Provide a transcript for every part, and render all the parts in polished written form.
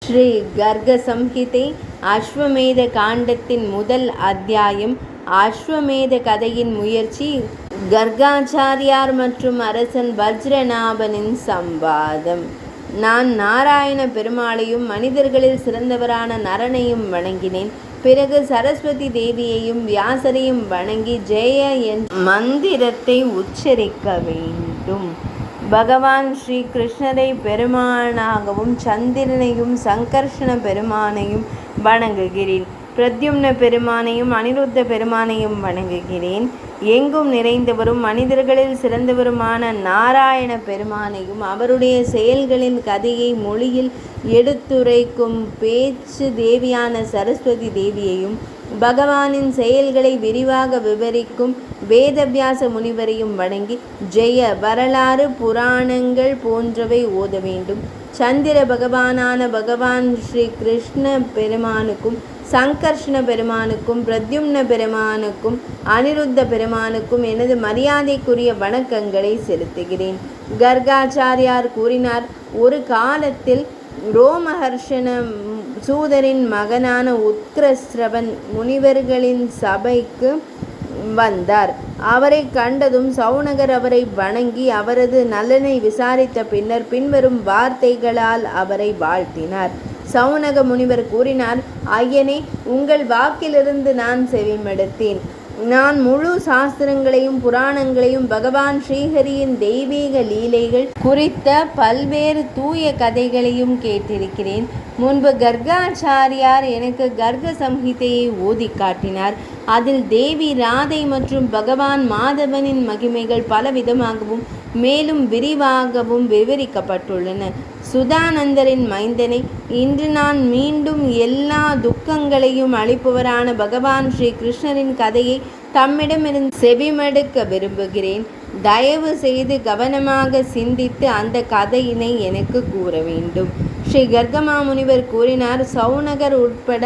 ஸ்ரீ கர்க சம்ஹிதை அஸ்வமேத காண்டத்தின் முதல் அத்தியாயம். அஸ்வமேத கதையின் முயற்சி. கர்காச்சாரியார் மற்றும் அரசன் வஜ்ரநாபனின் சம்வாதம். நான் நாராயண பெருமாளையும் மனிதர்களில் சிறந்தவரான நரனையும் வணங்கினேன். பிறகு சரஸ்வதி தேவியையும் வியாசரையும் வணங்கி ஜெய என்ற மந்திரத்தை உச்சரிக்க வேண்டும். பகவான் ஸ்ரீ கிருஷ்ணரை பெருமானாகவும் சந்திரனையும் சங்கர்ஷண பெருமானையும் வணங்குகிறேன். பிரத்யும்ன பெருமானையும் அனிருத்த பெருமானையும் வணங்குகிறேன். எங்கும் நிறைந்தவரும் மனிதர்களில் சிறந்தவருமான நாராயண பெருமானையும் அவருடைய செயல்களின் கதையை மொழியில் எடுத்துரைக்கும் பேச்சு தேவியான சரஸ்வதி தேவியையும் பகவானின் செயல்களை விரிவாக விவரிக்கும் வேதவியாச முனிவரையும் வணங்கி ஜெய வரலாறு புராணங்கள் போன்றவை ஓத வேண்டும். சந்திர பகவானான பகவான் ஸ்ரீ கிருஷ்ண பெருமானுக்கும் சங்கர்ஷண பெருமானுக்கும் பிரத்யும்ன பெருமானுக்கும் அனிருத்த பெருமானுக்கும் எனது மரியாதைக்குரிய வணக்கங்களை செலுத்துகிறேன். கர்காச்சாரியார் கூறினார், ஒரு காலத்தில் ரோமஹர்ஷண சூதரின் மகனான உத்கிரஸ்ரவன் முனிவர்களின் சபைக்கு வந்தார். அவரை கண்டதும் சௌனகர் அவரை வணங்கி அவரது நலனை விசாரித்த பின்னர் பின்வரும் வார்த்தைகளால் அவரை வாழ்த்தினார். சௌனக முனிவர் கூறினார், ஐயனே, உங்கள் வாக்கிலிருந்து நான் செவிமடுத்தேன். நான் முழு சாஸ்திரங்களையும் புராணங்களையும் பகவான் ஸ்ரீஹரியின் தெய்வீக லீலைகள் குறித்த பல்வேறு தூய கதைகளையும் கேட்டிருக்கிறேன். முன்பு கர்காச்சாரியார் எனக்கு கர்க சம்ஹிதையை ஓதி காட்டினார். அதில் தேவி ராதை மற்றும் பகவான் மாதவனின் மகிமைகள் பலவிதமாகவும் மேலும் விரிவாகவும் விவரிக்கப்பட்டுள்ளன. சுதானந்தரின் மைந்தனை, இன்று நான் மீண்டும் எல்லா துக்கங்களையும் அளிப்பவரான பகவான் ஸ்ரீ கிருஷ்ணரின் கதையை தம்மிடமிருந்து செவிமடுக்க விரும்புகிறேன். தயவு செய்து கவனமாக சிந்தித்து அந்த கதையினை எனக்கு கூற வேண்டும். ஸ்ரீ கர்கமாமுனிவர் கூறினார், சௌனகர் உட்பட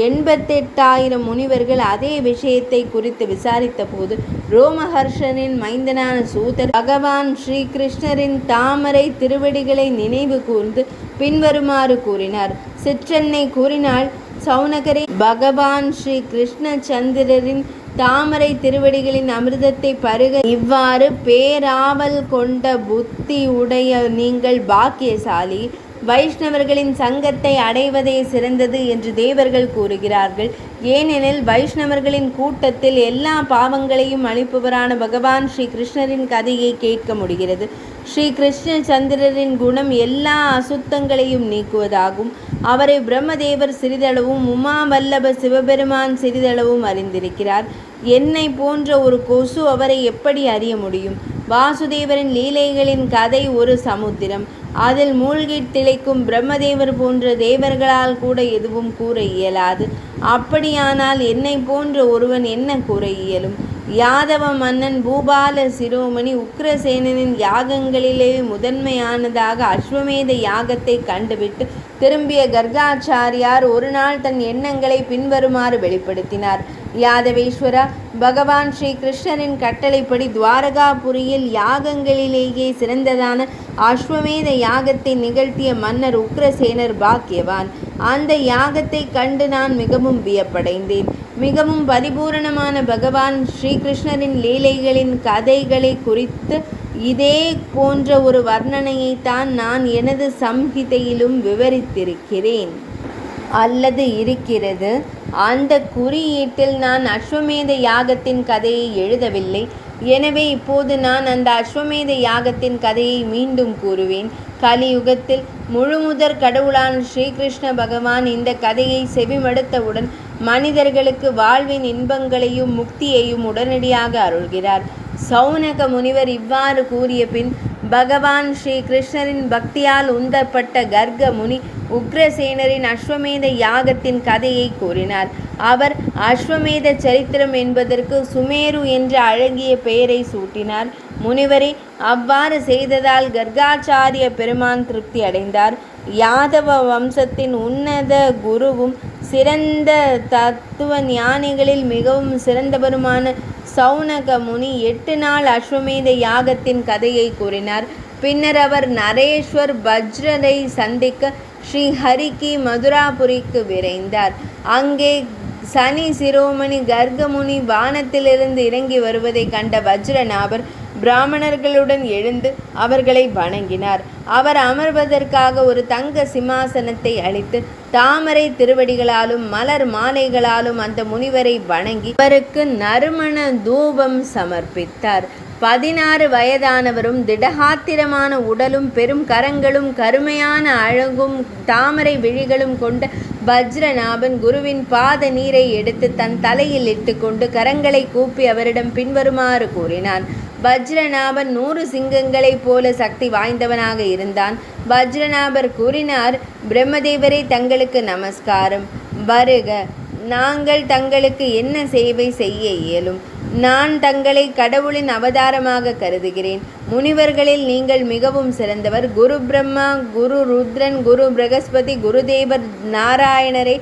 88,000 முனிவர்கள் அதே விஷயத்தை குறித்து விசாரித்த போது ரோமஹர்ஷனின் மைந்தனான சூதர் பகவான் ஸ்ரீ கிருஷ்ணரின் தாமரை திருவடிகளை நினைவு கூர்ந்து பின்வருமாறு கூறினார். சிற்றன்னை கூறினாள், சௌனகரே, பகவான் ஸ்ரீ கிருஷ்ண சந்திரரின் தாமரை திருவடிகளின் அமிர்தத்தை பருக இவ்வாறு பேராவல் கொண்ட புத்தி உடைய நீங்கள் பாக்கியசாலி. வைஷ்ணவர்களின் சங்கத்தை அடைவதே சிறந்தது என்று தேவர்கள் கூறுகிறார்கள். ஏனெனில் வைஷ்ணவர்களின் கூட்டத்தில் எல்லா பாவங்களையும் அளிப்பவரான பகவான் ஸ்ரீ கிருஷ்ணரின் கதையை கேட்க முடிகிறது. ஸ்ரீ கிருஷ்ண சந்திரரின் குணம் எல்லா அசுத்தங்களையும் நீக்குவதாகும். அவரை பிரம்மதேவர் சிறிதளவும் உமாவல்லப சிவபெருமான் சிறிதளவும் அறிந்திருக்கிறார். என்னை போன்ற ஒரு கொசு அவரை எப்படி அறிய முடியும்? வாசுதேவரின் லீலைகளின் கதை ஒரு சமுத்திரம். அதில் மூழ்கி திளைக்கும் பிரம்மதேவர் போன்ற தேவர்களால் கூட எதுவும் கூற இயலாது. அப்படியானால் என்னை போன்ற ஒருவன் என்ன கூற இயலும்? யாதவ மன்னன் பூபால சிரோமணி உக்ரசேனனின் யாகங்களிலே முதன்மையானதாக அஸ்வமேத யாகத்தை கண்டுவிட்டு திரும்பிய கர்காச்சாரியார் ஒரு நாள் தன் எண்ணங்களை பின்வருமாறு வெளிப்படுத்தினார். யாதவேஸ்வரா, பகவான் ஸ்ரீ கிருஷ்ணரின் கட்டளைப்படி துவாரகாபுரியில் யாகங்களிலேயே சிறந்ததான அஸ்வமேத யாகத்தை நிகழ்த்திய மன்னர் உக்ரசேனர் பாக்கியவான். அந்த யாகத்தை கண்டு நான் மிகவும் வியப்படைந்தேன். மிகவும் பரிபூரணமான பகவான் ஸ்ரீ கிருஷ்ணரின் லீலைகளின் கதைகளை குறித்து இதே போன்ற ஒரு வர்ணனையைத்தான் நான் எனது சம்ஹிதையிலும் விவரித்திருக்கிறேன் அல்லது இருக்கிறது. அந்த குறியீட்டில் நான் அஸ்வமேத யாகத்தின் கதையை எழுதவில்லை. எனவே இப்போது நான் அந்த அஸ்வமேத யாகத்தின் கதையை மீண்டும் கூறுவேன். கலியுகத்தில் முழுமுதற் கடவுளான ஸ்ரீகிருஷ்ண பகவான் இந்த கதையை செவிமடுத்தவுடன் மனிதர்களுக்கு வாழ்வின் இன்பங்களையும் முக்தியையும் உடனடியாக அருள்கிறார். சௌனக முனிவர் இவ்வாறு கூறிய பின் பகவான் ஸ்ரீ கிருஷ்ணரின் பக்தியால் உந்தப்பட்ட கர்க முனி உக்ரசேனரின் அஸ்வமேத யாகத்தின் கதையை கூறினார். அவர் அஸ்வமேத சரித்திரம் என்பதற்கு சுமேரு என்ற அழகிய பெயரை சூட்டினார். முனிவரே, அவ்வாறு செய்ததால் கர்காச்சாரிய பெருமான் திருப்தி அடைந்தார். யாதவ வம்சத்தின் உன்னத குருவும் சிறந்த தத்துவ ஞானிகளில் மிகவும் சிறந்தவருமான சௌனக முனி 8 நாள் அஸ்வமேத யாகத்தின் கதையை கூறினார். பின்னர் அவர் நரேஸ்வர் வஜ்ரரை சந்திக்க ஸ்ரீ ஹரிக்கு மதுராபுரிக்கு விரைந்தார். அங்கே சனி சிரோமணி கர்கமுனி வானத்திலிருந்து இறங்கி வருவதை கண்ட வஜ்ரநாபர் பிராமணர்களுடன் எழுந்து அவர்களை வணங்கினார். அவர் அமர்வதற்காக ஒரு தங்க சிம்மாசனத்தை அளித்து தாமரை திருவடிகளாலும் மலர் மாலைகளாலும் அந்த முனிவரை வணங்கி அவருக்கு நறுமண தூபம் சமர்ப்பித்தார். 16 வயதானவரும் திடகாத்திரமான உடலும் பெரும் கரங்களும் கருமையான அழகும் தாமரை விழிகளும் கொண்ட வஜ்ரநாபன் குருவின் பாத நீரை எடுத்து தன் தலையில் இட்டுக்கொண்டு கரங்களை கூப்பி அவரிடம் பின்வருமாறு கூறினான். வஜ்ரநாபன் 100 சிங்கங்களைப் போல சக்தி வாய்ந்தவனாக இருந்தான். வஜ்ரநாபர் கூறினார், பிரம்மதேவரே, தங்களுக்கு நமஸ்காரம். வருக, நாங்கள் தங்களுக்கு என்ன சேவை செய்ய இயலும்? நான் தங்களை கடவுளின் அவதாரமாக கருதுகிறேன். முனிவர்களில் நீங்கள் மிகவும் சிறந்தவர். குரு பிரம்மா, குரு ருத்ரன், குரு பிரகஸ்பதி, குருதேவர் நாராயணரே,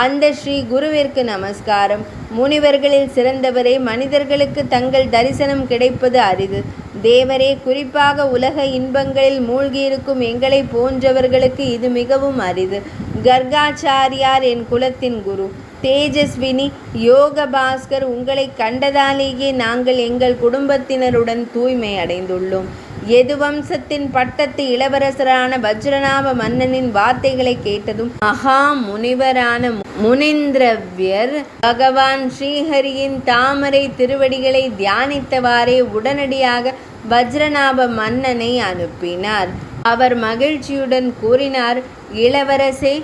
அந்த ஸ்ரீ குருவிற்கு நமஸ்காரம். முனிவர்களில் சிறந்தவரே, மனிதர்களுக்கு தங்கள் தரிசனம் கிடைப்பது அரிது. தேவரே, குறிப்பாக உலக இன்பங்களில் மூழ்கியிருக்கும் எங்களை போன்றவர்களுக்கு இது மிகவும் அரிது. கர்காச்சாரியார் என் குலத்தின் குரு. தேஜஸ்வினி யோக பாஸ்கர், உங்களை கண்டதாலேயே நாங்கள் எங்கள் குடும்பத்தினருடன் தூய்மை அடைந்துள்ளோம். யதுவம்சத்தின் பட்டத்து இளவரசரான வஜ்ரநாப மன்னனின் வார்த்தைகளை கேட்டதும் மகா முனிவரான முனிந்திரவ்யர் பகவான் ஸ்ரீஹரியின் தாமரை திருவடிகளை தியானித்தவாறே உடனடியாக வஜ்ரநாப மன்னனை அனுப்பினார். அவர் மகிழ்ச்சியுடன் கூறினார், இளவரசே,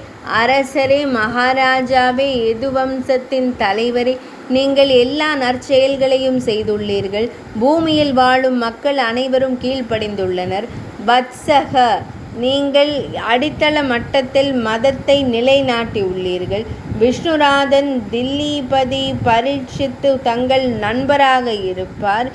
அரசரே, மகாராஜாவே, யதுவம்சத்தின் தலைவரே, நீங்கள் எல்லா நற்செயல்களையும் செய்துள்ளீர்கள். பூமியில் வாழும் மக்கள் அனைவரும் கீழ்ப்படிந்துள்ளனர். வத்சக, நீங்கள் அடித்தள மட்டத்தில் மதத்தை நிலைநாட்டியுள்ளீர்கள். விஷ்ணுராதன், தில்லீபதி, பரீட்சித்து தங்கள் நண்பராக இருப்பார்.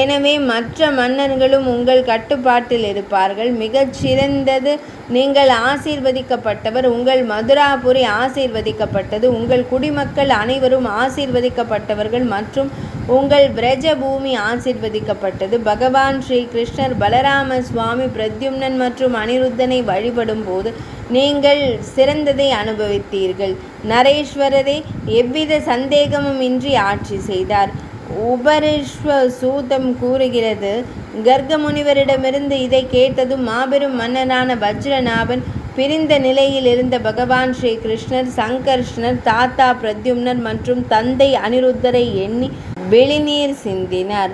எனவே மற்ற மன்னர்களும் உங்கள் கட்டுப்பாட்டில் இருப்பார்கள். மிகச் சிறந்தது, நீங்கள் ஆசீர்வதிக்கப்பட்டவர். உங்கள் மதுராபுரி ஆசீர்வதிக்கப்பட்டது. உங்கள் குடிமக்கள் அனைவரும் ஆசீர்வதிக்கப்பட்டவர்கள் மற்றும் உங்கள் பிரஜ பூமி ஆசீர்வதிக்கப்பட்டது. பகவான் ஸ்ரீ கிருஷ்ணர், பலராம சுவாமி, பிரத்யும்னன் மற்றும் அனிருத்தனை வழிபடும் போது நீங்கள் சிறந்ததை அனுபவித்தீர்கள். நரேஸ்வரரே எவ்வித சந்தேகமும் இன்றி ஆட்சி செய்தார். உபரிஷ்வ சூதம் கூறுகிறது, கர்க முனிவரிடமிருந்து இதை கேட்டதும் மாபெரும் மன்னனான வஜ்ரநாபன் பிரிந்த நிலையில் இருந்த பகவான் ஸ்ரீ கிருஷ்ணர், சங்கர்ஷ்ணர், தாத்தா பிரத்யும்னர் மற்றும் தந்தை அனிருத்தரை எண்ணி விழிநீர் சிந்தினார்.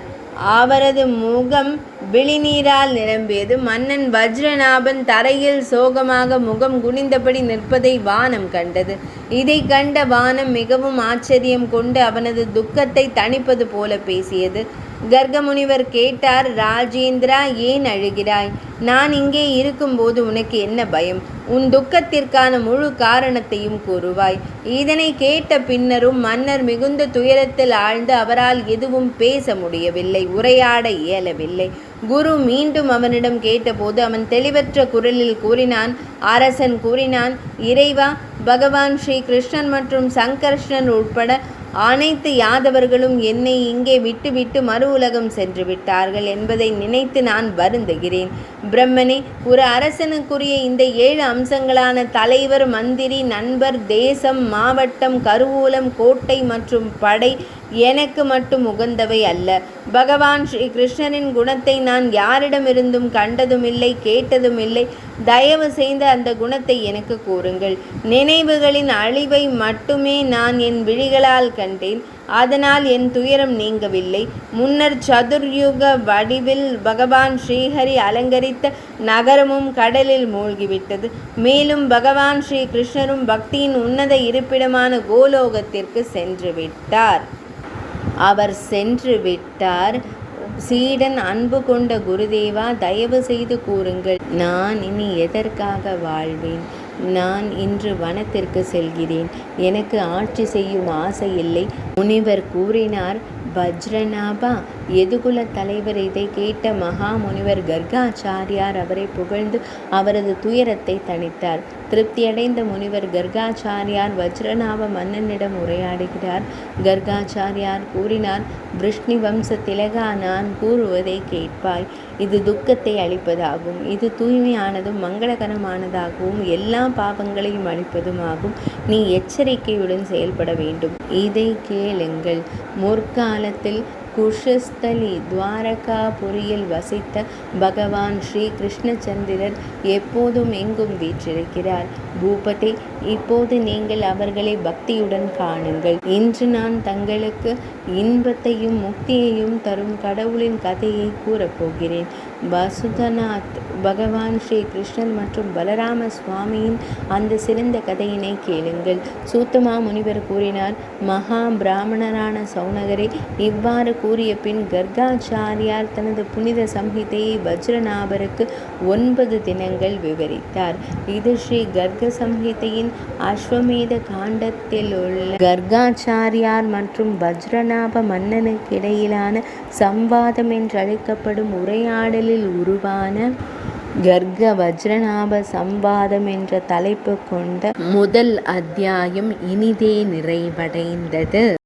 அவரது முகம் விழிநீரால் நிரம்பியது. மன்னன் வஜ்ரநாபன் தரையில் சோகமாக முகம் குனிந்தபடி நிற்பதை வானம் கண்டது. இதை கண்ட வானம் மிகவும் ஆச்சரியம் கொண்டு அவனது துக்கத்தை தணிப்பது போல பேசியது. கர்கமுனிவர் கேட்டார், ராஜேந்திரா, ஏன் அழுகிறாய்? நான் இங்கே இருக்கும்போது உனக்கு என்ன பயம்? உன் துக்கத்திற்கான முழு காரணத்தையும் கூறுவாய். இதனை கேட்ட பின்னரும் மன்னர் மிகுந்த துயரத்தில் ஆழ்ந்து அவரால் எதுவும் பேச முடியவில்லை, உரையாட இயலவில்லை. குரு மீண்டும் அவனிடம் கேட்டபோது அவன் தெளிவற்ற குரலில் கூறினான். அரசன் கூறினான், இறைவா, பகவான் ஸ்ரீ கிருஷ்ணன் மற்றும் சங்கர்ஷ்ணன் உட்பட அனைத்து யாதவர்களும் என்னை இங்கே விட்டுவிட்டு மறு உலகம் சென்று விட்டார்கள் என்பதை நினைத்து நான் வருந்துகிறேன். பிரம்மனே, ஒரு அரசனுக்குரிய இந்த 7 அம்சங்களான தலைவர், மந்திரி, நண்பர், தேசம், மாவட்டம், கருவூலம், கோட்டை மற்றும் படை எனக்கு மட்டும் உகந்தவை அல்ல. பகவான் ஸ்ரீ கிருஷ்ணரின் குணத்தை நான் யாரிடமிருந்தும் கண்டதுமில்லை, கேட்டதுமில்லை. தயவு செய்து அந்த குணத்தை எனக்கு கூறுங்கள். நினைவுகளின் அழிவை மட்டுமே நான் என் விழிகளால் கண்டேன். அதனால் என் துயரம் நீங்கவில்லை. முன்னர் சதுர்யுக வடிவில் பகவான் ஸ்ரீஹரி அலங்கரித்த நகரமும் கடலில் மூழ்கிவிட்டது. மேலும் பகவான் ஸ்ரீ கிருஷ்ணரும் பக்தியின் உன்னத இருப்பிடமான கோலோகத்திற்கு சென்று விட்டார். அவர் சென்று விட்டார். சீடன் அன்பு கொண்ட குருதேவா, தயவு செய்து கூறுங்கள், நான் இனி எதற்காக வாழ்வேன்? நான் இன்று வனத்திற்கு செல்கிறேன். எனக்கு ஆட்சி செய்யும் ஆசை இல்லை. முனிவர் கூறினார், வஜ்ரநாபா, எதுகுல தலைவர் இதை கேட்ட மகா முனிவர் கர்காச்சாரியார் அவரை புகழ்ந்து அவரது துயரத்தை தணித்தார். திருப்தியடைந்த முனிவர் கர்காச்சாரியார் வஜ்ரநாப மன்னனிடம் உரையாடுகிறார். கர்காச்சாரியார் கூறினார், விருஷ்ணி வம்ச திலகா, நான் கூறுவதை கேட்பாய். இது துக்கத்தை அளிப்பதாகும். இது தூய்மையானதும் மங்களகரமானதாகவும் எல்லா பாவங்களையும் அளிப்பதுமாகும். நீ எச்சரிக்கையுடன் செயல்பட வேண்டும். இதை கேளுங்கள். முற்காலத்தில் குஷஸ்தலி துவாரகாபுரியில் வசித்த பகவான் ஸ்ரீ கிருஷ்ணச்சந்திரர் எப்போதும் எங்கும் வீற்றிருக்கிறார். பூபதி, இப்போது நீங்கள் அவர்களை பக்தியுடன் காணுங்கள். இன்று நான் தங்களுக்கு இன்பத்தையும் முக்தியையும் தரும் கடவுளின் கதையை கூறப்போகிறேன். வசுதநாத் பகவான் ஸ்ரீ கிருஷ்ணர் மற்றும் பலராம சுவாமியின் அந்த சிறந்த கதையினை கேளுங்கள். சூத்தமா முனிவர் கூறினார், மகா பிராமணரான சௌனகரே, இவ்வாறு கூறிய பின் கர்காச்சாரியார் தனது புனித சம்ஹிதையை வஜ்ரநாபருக்கு 9 தினங்கள் விவரித்தார். இது ஸ்ரீ கர்க சம்ஹிதையின் அஸ்வமேத காண்டத்தில் உள்ள கர்காச்சாரியார் மற்றும் வஜ்ரநாப மன்னனுக்கு இடையிலான சம்வாதம் என்றழைக்கப்படும் உரையாடலில் உருவான கர்க வஜ்ரநாப சம்வாதம் என்ற தலைப்பு கொண்ட முதல் அத்தியாயம் இனிதே நிறைவடைந்தது.